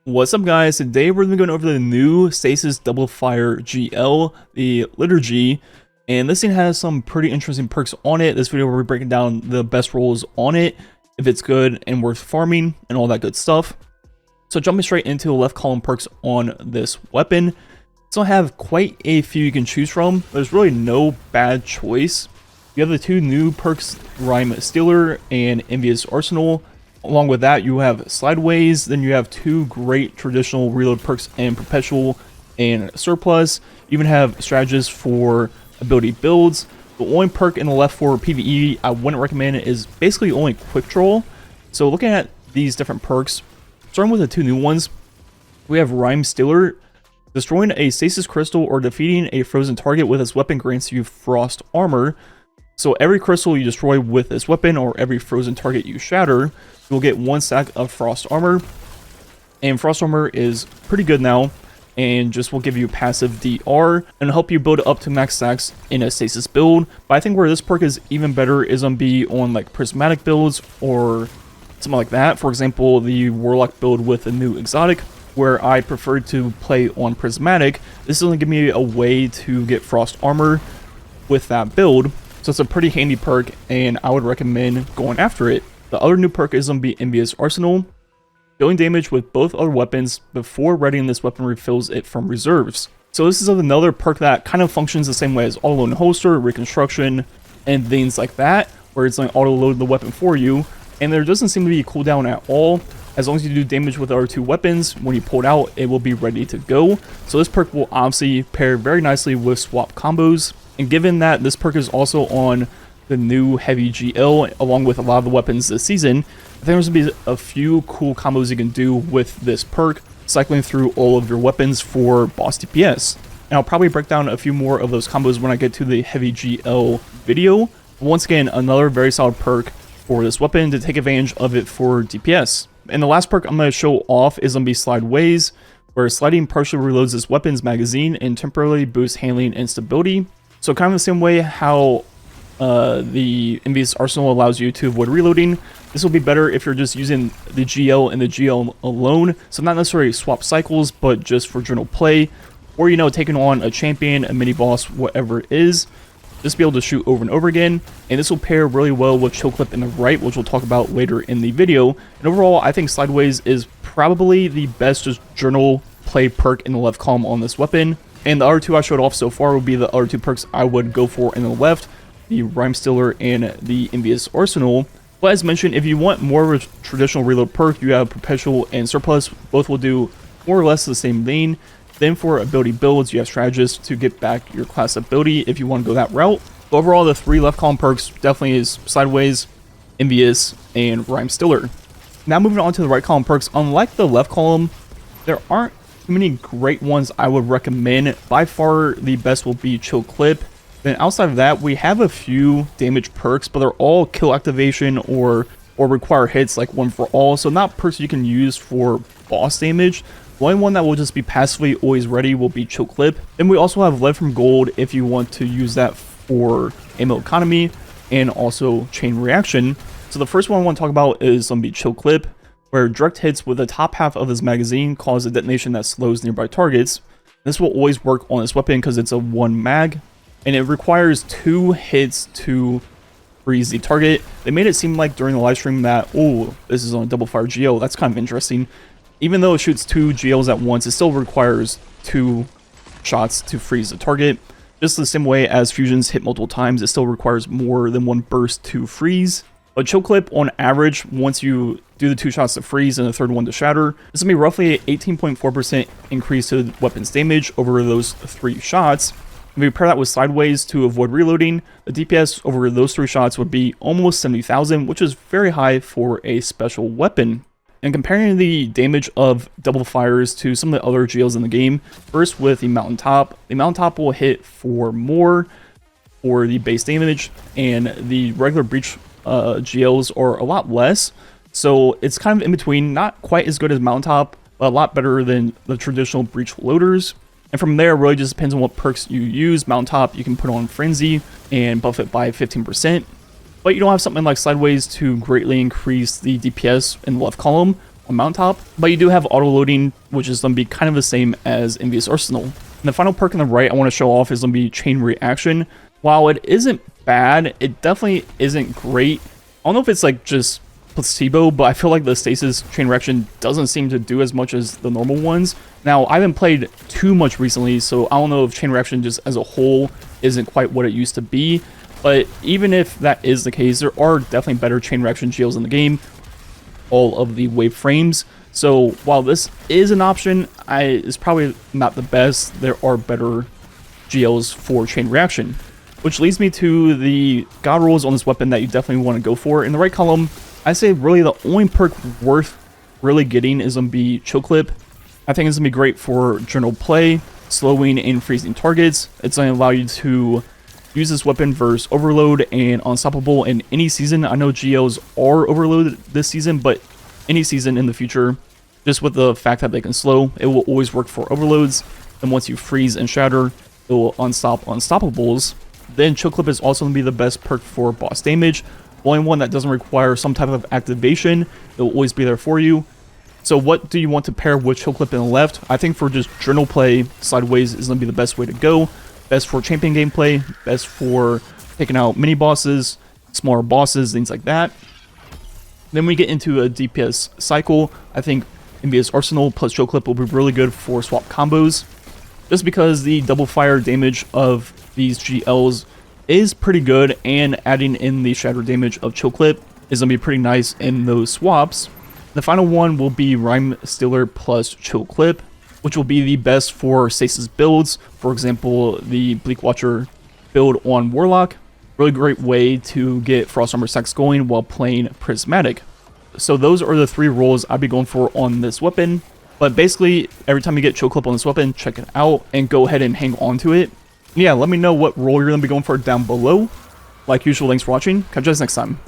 What's up guys, today we're going to be going over the new Stasis Double Fire GL, the Liturgy, and this thing has some pretty interesting perks on it. This video we're breaking down the best rolls on it, if it's good and worth farming, and all that good stuff. So jumping straight into the left column perks on this weapon, so I have quite a few you can choose from. There's really no bad choice. You have the two new perks, Rhyme Stealer and Envious Arsenal. Along with that, you have Slideways, then you have two great traditional reload perks and Perpetual and Surplus. You even have strategists for ability builds. The only perk in the left for PvE I wouldn't recommend is basically only Quick Draw. So looking at these different perks, starting with the two new ones, we have Rhyme Stealer. Destroying a stasis crystal or defeating a frozen target with this weapon grants you Frost Armor. So every crystal you destroy with this weapon or every frozen target you shatter, you'll get one stack of Frost Armor. And Frost Armor is pretty good now, and just will give you passive DR and help you build up to max stacks in a stasis build. But I think where this perk is even better is on like prismatic builds or something like that. For example, the Warlock build with a new exotic, where I prefer to play on prismatic. This is going to give me a way to get Frost Armor with that build. So it's a pretty handy perk, and I would recommend going after it. The other new perk is going to be Envious Arsenal. Dealing damage with both other weapons before readying this weapon refills it from reserves. So this is another perk that kind of functions the same way as Auto-Load Holster, Reconstruction, and things like that, where it's like auto-load the weapon for you. And there doesn't seem to be a cooldown at all. As long as you do damage with the other two weapons, when you pull it out, it will be ready to go. So this perk will obviously pair very nicely with swap combos. And given that this perk is also on the new heavy GL, along with a lot of the weapons this season, I think there's going to be a few cool combos you can do with this perk, cycling through all of your weapons for boss DPS. And I'll probably break down a few more of those combos when I get to the heavy GL video. Once again, another very solid perk for this weapon to take advantage of it for DPS. And the last perk I'm going to show off is going to be Slideways, where sliding partially reloads this weapon's magazine and temporarily boosts handling and stability. So kind of the same way how the Envious Arsenal allows you to avoid reloading, this will be better if you're just using the GL and the GL alone. So not necessarily swap cycles, but just for general play, or taking on a champion, a mini boss, whatever it is. Just be able to shoot over and over again, and this will pair really well with Chill Clip in the right, which we'll talk about later in the video. And overall, I think Slideways is probably the best just journal play perk in the left column on this weapon. And the other two I showed off so far would be the other two perks I would go for in the left, the Rhyme Stealer and the Envious Arsenal. But as mentioned, if you want more of a traditional reload perk, you have Perpetual and Surplus. Both will do more or less the same thing. Then for ability builds, you have Strategist to get back your class ability if you want to go that route. But overall, the three left column perks definitely is Sideways, Envious, and Rhyme Stealer. Now moving on to the right column perks, unlike the left column, there aren't too many great ones I would recommend. By far, the best will be Chill Clip. Then outside of that, we have a few damage perks, but they're all kill activation or require hits like one for all. So not perks you can use for boss damage. The only one that will just be passively always ready will be Chill Clip. And we also have Lead from Gold if you want to use that for ammo economy and also chain reaction. So the first one I want to talk about is going to be Chill Clip, where direct hits with the top half of this magazine cause a detonation that slows nearby targets. This will always work on this weapon because it's a one mag, and it requires 2 hits to freeze the target. They made it seem like during the live stream that, oh, this is on a double fire GL. That's kind of interesting. Even though it shoots 2 GLs at once, it still requires 2 shots to freeze the target. Just the same way as fusions hit multiple times, it still requires more than 1 burst to freeze. But Chill Clip, on average, once you do the 2 shots to freeze and the third one to shatter, this will be roughly an 18.4% increase to the weapon's damage over those 3 shots. If we pair that with Sideways to avoid reloading, the DPS over those 3 shots would be almost 70,000, which is very high for a special weapon. And comparing the damage of double fires to some of the other GLs in the game, first with the Mountaintop will hit for more for the base damage, and the regular Breach GLs are a lot less. So it's kind of in between, not quite as good as Mountaintop, but a lot better than the traditional Breach loaders. And from there, it really just depends on what perks you use. Mountaintop, you can put on Frenzy and buff it by 15%. But you don't have something like Sideways to greatly increase the DPS in the left column. on Mountaintop, but you do have auto-loading, which is going to be kind of the same as Envious Arsenal. And the final perk on the right I want to show off is going to be Chain Reaction. While it isn't bad, it definitely isn't great. I don't know if it's like just placebo, but I feel like the Stasis Chain Reaction doesn't seem to do as much as the normal ones. Now, I haven't played too much recently, so I don't know if Chain Reaction just as a whole isn't quite what it used to be. But even if that is the case, there are definitely better Chain Reaction GLs in the game. All of the wave frames. So while this is an option, it's probably not the best. There are better GLs for Chain Reaction. Which leads me to the god rolls on this weapon that you definitely want to go for. In the right column, I say really the only perk worth really getting is going to be Chill Clip. I think it's going to be great for general play, slowing and freezing targets. It's going to allow you to use this weapon versus Overload and Unstoppable in any season. I know GLs are overloaded this season, but any season in the future, just with the fact that they can slow, it will always work for Overloads. And once you freeze and shatter, it will unstop Unstoppables. Then Chill Clip is also going to be the best perk for boss damage. Only one that doesn't require some type of activation. It will always be there for you. So what do you want to pair with Chill Clip in the left? I think for just general play, Slideways is going to be the best way to go. Best for champion gameplay, best for taking out mini bosses, smaller bosses, things like that. Then we get into a DPS cycle. I think Envious Arsenal plus Chill Clip will be really good for swap combos. Just because the double fire damage of these GLs is pretty good, and adding in the shatter damage of Chill Clip is going to be pretty nice in those swaps. The final one will be Rhyme Stealer plus Chill Clip, which will be the best for Stasis builds. For example, the Bleak Watcher build on Warlock. Really great way to get Frost Armor stacks going while playing Prismatic. So those are the 3 rolls I'd be going for on this weapon. But basically, every time you get Chill Clip on this weapon, check it out and go ahead and hang on to it. Yeah, let me know what role you're going to be going for down below. Like usual, thanks for watching. Catch you guys next time.